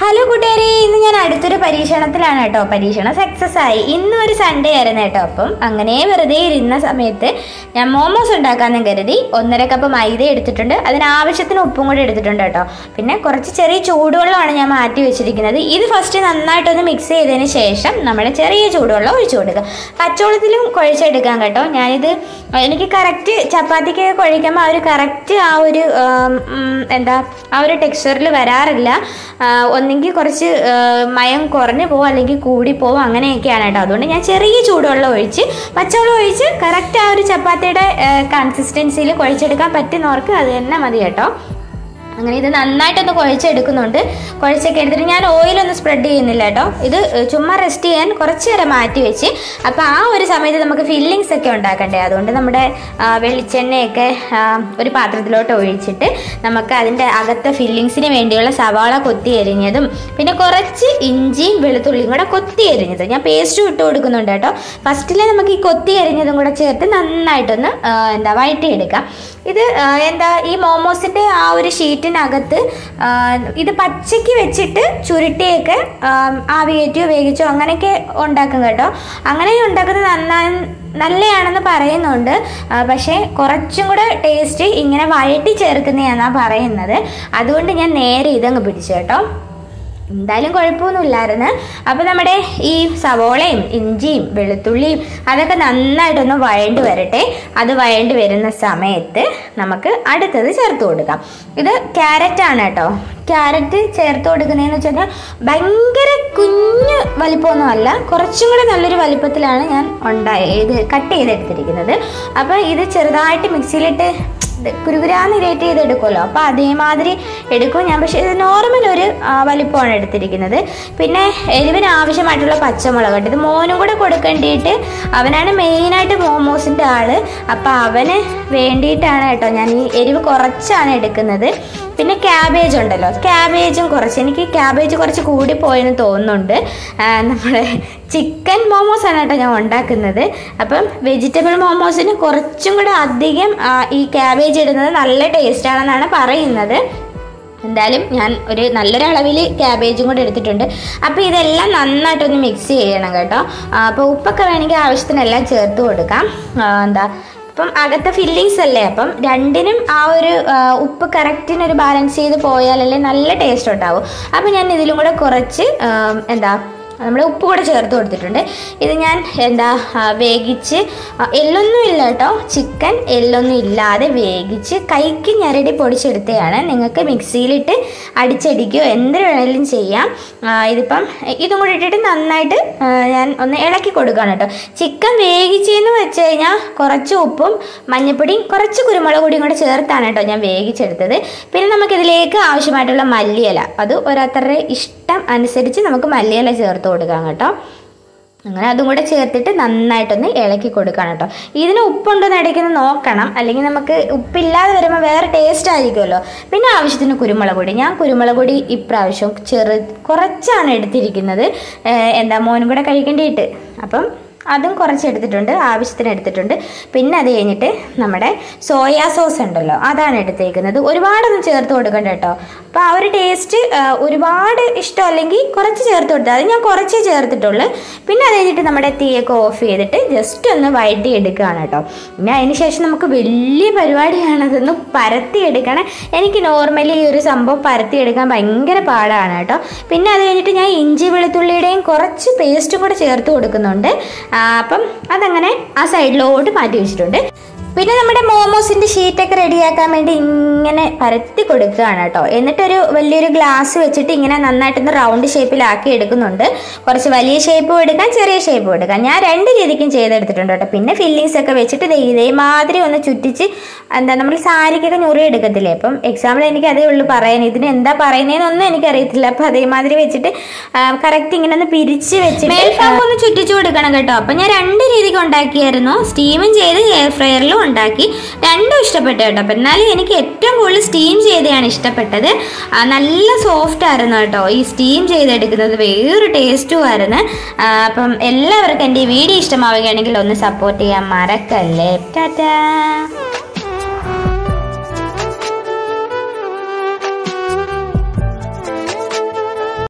Hello കൂട്ടുകാരെ, ഇന്ന് ഞാൻ അടുത്തൊരു പരീക്ഷണത്തിലാണ് കേട്ടോ. പരീക്ഷണം സക്സസ് ആയി. ഇന്നൊരു സൺഡേ ആയിരുന്നു കേട്ടോ. അപ്പം അങ്ങനെ വെറുതെ ഇരുന്ന സമയത്ത് ഞാൻ മോമോസ് ഉണ്ടാക്കാമെന്ന് കരുതി 1.5 കപ്പ് മൈദ എടുത്തിട്ടുണ്ട്. അതിനാവശ്യത്തിന് ഉപ്പും കൂടി എടുത്തിട്ടുണ്ട് കേട്ടോ. പിന്നെ കുറച്ച് ചെറിയ ചൂടുവെള്ളമാണ് ഞാൻ മാറ്റി വെച്ചിരിക്കുന്നത്. ഇത് ഫസ്റ്റ് നന്നായിട്ടൊന്ന് മിക്സ് ചെയ്തതിന് ശേഷം നമ്മുടെ ചെറിയ ചൂടുവെള്ളം ഒഴിച്ചു കൊടുക്കുക. പച്ചവെള്ളത്തിലും കുഴച്ചെടുക്കാം കേട്ടോ. ഞാനിത് എനിക്ക് കറക്റ്റ് ചപ്പാത്തിക്ക് കുഴയ്ക്കുമ്പോൾ കറക്റ്റ് ആ ഒരു ടെക്സ്ചറിൽ വരാറില്ല. ഒന്നെങ്കിൽ കുറച്ച് മയം കുറഞ്ഞു പോകും, അല്ലെങ്കിൽ കൂടി പോകും, അങ്ങനെയൊക്കെയാണ് കേട്ടോ. അതുകൊണ്ട് ഞാൻ ചെറിയ ചൂടുവെള്ളം ഒഴിച്ച് പച്ചവെള്ളം ഒഴിച്ച് കറക്റ്റ് ആ ഒരു ചപ്പാത്തിയുടെ കൺസിസ്റ്റൻസിയിൽ കുഴച്ചെടുക്കാൻ പറ്റുന്നവർക്ക് അത് തന്നെ മതി കേട്ടോ. അങ്ങനെ ഇത് നന്നായിട്ടൊന്ന് കുഴച്ചെടുക്കുന്നുണ്ട്. കുഴച്ചൊക്കെ എടുത്തിട്ട് ഞാൻ ഓയിലൊന്നും സ്പ്രെഡ് ചെയ്യുന്നില്ല കേട്ടോ. ഇത് ചുമ്മാ റെസ്റ്റ് ചെയ്യാൻ കുറച്ച് നേരം മാറ്റി വെച്ച്. അപ്പോൾ ആ ഒരു സമയത്ത് നമുക്ക് ഫില്ലിങ്സ് ഒക്കെ ഉണ്ടാക്കണ്ടേ. അതുകൊണ്ട് നമ്മുടെ വെളിച്ചെണ്ണയൊക്കെ ഒരു പാത്രത്തിലോട്ട് ഒഴിച്ചിട്ട് നമുക്ക് അതിൻ്റെ അകത്തെ ഫില്ലിങ്സിന് വേണ്ടിയുള്ള സവാള കൊത്തി എരിഞ്ഞതും പിന്നെ കുറച്ച് ഇഞ്ചിയും വെളുത്തുള്ളിയും കൂടെ കൊത്തി എരിഞ്ഞത് ഞാൻ പേസ്റ്റും ഇട്ട് കൊടുക്കുന്നുണ്ട് കേട്ടോ. ഫസ്റ്റിൽ നമുക്ക് ഈ കൊത്തി എരിഞ്ഞതും കൂടെ ചേർത്ത് നന്നായിട്ടൊന്ന് വഴറ്റിയെടുക്കാം. ഇത് ഈ മോമോസിൻ്റെ ആ ഒരു ഷീറ്റിനകത്ത് ഇത് പച്ചയ്ക്ക് വെച്ചിട്ട് ചുരുട്ടിയൊക്കെ ആവി കയറ്റിയോ വേവിച്ചോ അങ്ങനെയൊക്കെ ഉണ്ടാക്കും കേട്ടോ. അങ്ങനെ ഉണ്ടാക്കുന്നത് നല്ലതാണെന്ന് പറയുന്നുണ്ട്. പക്ഷേ കുറച്ചും കൂടെ ടേസ്റ്റ് ഇങ്ങനെ വഴറ്റി ചേർക്കുന്നതാണെന്നാണ് പറയുന്നത്. അതുകൊണ്ട് ഞാൻ നേരെ ഇതങ്ങ് പിടിച്ചു കേട്ടോ. എന്തായാലും കുഴപ്പമൊന്നുമില്ലായിരുന്നു. അപ്പോൾ നമ്മുടെ ഈ സവോളയും ഇഞ്ചിയും വെളുത്തുള്ളിയും അതൊക്കെ നന്നായിട്ടൊന്ന് വഴണ്ട് വരട്ടെ. അത് വഴണ്ട് വരുന്ന സമയത്ത് നമുക്ക് അടുത്തത് ചേർത്ത് കൊടുക്കാം. ഇത് ക്യാരറ്റാണ് കേട്ടോ. ക്യാരറ്റ് ചേർത്ത് കൊടുക്കുന്നതെന്ന് വെച്ചാൽ ഭയങ്കര കുഞ്ഞു വലിപ്പമൊന്നും അല്ല, കുറച്ചും കൂടെ നല്ലൊരു വലിപ്പത്തിലാണ് ഞാൻ കട്ട് ചെയ്തെടുത്തിരിക്കുന്നത്. അപ്പോൾ ഇത് ചെറുതായിട്ട് മിക്സിയിലിട്ട് കുരുകുരാന്ന് ഗ്രേറ്റ് ചെയ്തെടുക്കുമല്ലോ, അപ്പോൾ അതേമാതിരി എടുക്കും ഞാൻ. പക്ഷേ ഇത് നോർമൽ ഒരു വലിപ്പമാണ് എടുത്തിരിക്കുന്നത്. പിന്നെ എരിവിന് ആവശ്യമായിട്ടുള്ള പച്ചമുളക് കേട്ടോ. ഇത് മോനും കൂടെ കൊടുക്കേണ്ടിയിട്ട് അവനാണ് മെയിനായിട്ട് മോമോസിൻ്റെ ആള്. അപ്പോൾ അവന് വേണ്ടിയിട്ടാണ് കേട്ടോ ഞാൻ ഈ എരിവ് കുറച്ചാണ് എടുക്കുന്നത്. പിന്നെ ക്യാബേജ് ഉണ്ടല്ലോ, ക്യാബേജും എനിക്ക് ക്യാബേജ് കുറച്ച് കൂടിപ്പോയെന്ന് തോന്നുന്നുണ്ട്. നമ്മുടെ ചിക്കൻ മോമോസ് ആണ് കേട്ടോ ഞാൻ ഉണ്ടാക്കുന്നത്. അപ്പം വെജിറ്റബിൾ മോമോസിന് കുറച്ചും കൂടെ അധികം ഈ ക്യാബേജ് ഇടുന്നത് നല്ല ടേസ്റ്റാണെന്നാണ് പറയുന്നത്. എന്തായാലും ഞാൻ ഒരു നല്ലൊരളവിൽ ക്യാബേജും കൂടെ എടുത്തിട്ടുണ്ട്. അപ്പോൾ ഇതെല്ലാം നന്നായിട്ടൊന്ന് മിക്സ് ചെയ്യണം കേട്ടോ. അപ്പോൾ ഉപ്പൊക്കെ വേണമെങ്കിൽ ആവശ്യത്തിനെല്ലാം ചേർത്ത് കൊടുക്കാം. അപ്പം അകത്തെ ഫില്ലിങ്സ് അല്ലേ, അപ്പം രണ്ടിനും ആ ഒരു ഉപ്പ് കറക്റ്റിനൊരു ബാലൻസ് ചെയ്ത് പോയാലല്ലേ നല്ല ടേസ്റ്റ് ഉണ്ടാവും. അപ്പം ഞാൻ ഇതിലും കൂടെ കുറച്ച് നമ്മൾ ഉപ്പ് കൂടെ ചേർത്ത് കൊടുത്തിട്ടുണ്ട്. ഇത് ഞാൻ വേവിച്ച് എല്ലൊന്നും ഇല്ല കേട്ടോ, ചിക്കൻ എല്ലൊന്നും ഇല്ലാതെ വേവിച്ച് കൈക്ക് ഞരടി പൊടിച്ചെടുത്തതാണ്. നിങ്ങൾക്ക് മിക്സിയിലിട്ട് അടിച്ചടിക്കുകയോ എന്ത് വേണമെങ്കിലും ചെയ്യാം. ഇതിപ്പം ഇതും കൂടി ഇട്ടിട്ട് നന്നായിട്ട് ഞാൻ ഒന്ന് ഇളക്കി കൊടുക്കുകയാണ് കേട്ടോ. ചിക്കൻ വേവിച്ചെന്ന് വെച്ച് കഴിഞ്ഞാൽ കുറച്ച് ഉപ്പും മഞ്ഞൾപ്പൊടിയും കുറച്ച് കുരുമുളക് പൊടിയും കൂടെ ചേർത്താണ് കേട്ടോ ഞാൻ വേവിച്ചെടുത്തത്. പിന്നെ നമുക്കിതിലേക്ക് ആവശ്യമായിട്ടുള്ള മല്ലിയില, അത് ഓരോരുത്തരുടെ ഇഷ്ടം അനുസരിച്ച് നമുക്ക് മല്ലിയില ചേർത്ത് കൊടുക്കാം കേട്ടോ. അങ്ങനെ അതും കൂടെ ചേർത്തിട്ട് നന്നായിട്ടൊന്ന് ഇളക്കി കൊടുക്കണം കേട്ടോ. ഇതിന് ഉപ്പുണ്ടോയെന്ന് ഇടയ്ക്കൊന്ന് നോക്കണം, അല്ലെങ്കിൽ നമുക്ക് ഉപ്പില്ലാതെ വരുമ്പോൾ വേറെ ടേസ്റ്റ് ആയിരിക്കുമല്ലോ. പിന്നെ ആവശ്യത്തിന് കുരുമുളക് പൊടി, ഞാൻ കുരുമുളക് പൊടി ഇപ്രാവശ്യം കുറച്ചാണ് എടുത്തിരിക്കുന്നത്. മോനും കൂടെ കഴിക്കേണ്ടിയിട്ട്. അപ്പം അതും കുറച്ച് എടുത്തിട്ടുണ്ട്, ആവശ്യത്തിന് എടുത്തിട്ടുണ്ട്. പിന്നെ അത് കഴിഞ്ഞിട്ട് നമ്മുടെ സോയാ സോസ് ഉണ്ടല്ലോ, അതാണ് എടുത്തേക്കുന്നത്. ഒരുപാടൊന്നും ചേർത്ത് കൊടുക്കണ്ട കേട്ടോ. അപ്പോൾ ആ ഒരു ടേസ്റ്റ് ഒരുപാട് ഇഷ്ടമല്ലെങ്കിൽ കുറച്ച് ചേർത്ത് കൊടുത്താൽ അത് ഞാൻ കുറച്ചേ ചേർത്തിട്ടുള്ളൂ. പിന്നെ അത് കഴിഞ്ഞിട്ട് നമ്മുടെ തീയൊക്കെ ഓഫ് ചെയ്തിട്ട് ജസ്റ്റ് ഒന്ന് വഴറ്റി എടുക്കുകയാണ് കേട്ടോ. പിന്നെ അതിന് ശേഷം നമുക്ക് വലിയ പരിപാടിയാണ്, അതൊന്ന് പരത്തിയെടുക്കണം. എനിക്ക് നോർമലി ഈ ഒരു സംഭവം പരത്തിയെടുക്കാൻ ഭയങ്കര പാടാണ് കേട്ടോ. പിന്നെ അത് കഴിഞ്ഞിട്ട് ഞാൻ ഇഞ്ചി വെളുത്തുള്ളിയുടെയും കുറച്ച് പേസ്റ്റും കൂടെ ചേർത്ത് കൊടുക്കുന്നുണ്ട്. അപ്പം അതങ്ങനെ ആ സൈഡിലോട്ട് മാറ്റി വെച്ചിട്ടുണ്ട്. പിന്നെ നമ്മുടെ മോമോസിൻ്റെ ഷീറ്റൊക്കെ റെഡിയാക്കാൻ വേണ്ടി ഇങ്ങനെ പരത്തി കൊടുക്കുകയാണ് കേട്ടോ. എന്നിട്ടൊരു വലിയൊരു ഗ്ലാസ് വെച്ചിട്ട് ഇങ്ങനെ നന്നായിട്ടൊന്ന് റൗണ്ട് ഷേപ്പിലാക്കി എടുക്കുന്നുണ്ട്. കുറച്ച് വലിയ ഷേപ്പും എടുക്കാം, ചെറിയ ഷേപ്പും എടുക്കാം. ഞാൻ 2 രീതിക്കും ചെയ്തെടുത്തിട്ടുണ്ട് കേട്ടോ. പിന്നെ ഫില്ലിങ്സ് ഒക്കെ വെച്ചിട്ട് ഇതേമാതിരി ഒന്ന് ചുറ്റിച്ച് നമ്മൾ സാരിക്കൊക്കെ ഞുറി എടുക്കത്തില്ലേ. അപ്പം എക്സാമ്പിൾ എനിക്ക് അതേ ഉള്ളൂ പറയാൻ. ഇതിന് എന്താ പറയുന്നതെന്നൊന്നും എനിക്കറിയത്തില്ല. അപ്പം അതേമാതിരി വെച്ചിട്ട് കറക്റ്റ് ഇങ്ങനെ ഒന്ന് പിരിച്ച് വെച്ചിട്ട് മേൽഭാഗം ഒന്ന് ചുറ്റിച്ചു കൊടുക്കണം കേട്ടോ. അപ്പം ഞാൻ 2 രീതിക്ക് ഉണ്ടാക്കിയായിരുന്നു. സ്റ്റീമും ചെയ്ത് എയർ ഫ്രയറിലും ഉണ്ടാക്കി. രണ്ടും ഇഷ്ടപ്പെട്ടു കേട്ടോ. അപ്പം എന്നാലും എനിക്ക് ഏറ്റവും കൂടുതൽ സ്റ്റീം ചെയ്തതാണ് ഇഷ്ടപ്പെട്ടത്. നല്ല സോഫ്റ്റ് ആയിരുന്നു കേട്ടോ. ഈ സ്റ്റീം ചെയ്തെടുക്കുന്നത് വേറൊരു ടേസ്റ്റും ആയിരുന്നു. അപ്പം എല്ലാവർക്കും എൻ്റെ ഈ വീഡിയോ ഇഷ്ടമാവുകയാണെങ്കിൽ ഒന്ന് സപ്പോർട്ട് ചെയ്യാൻ മറക്കല്ലേ. ടാറ്റാ.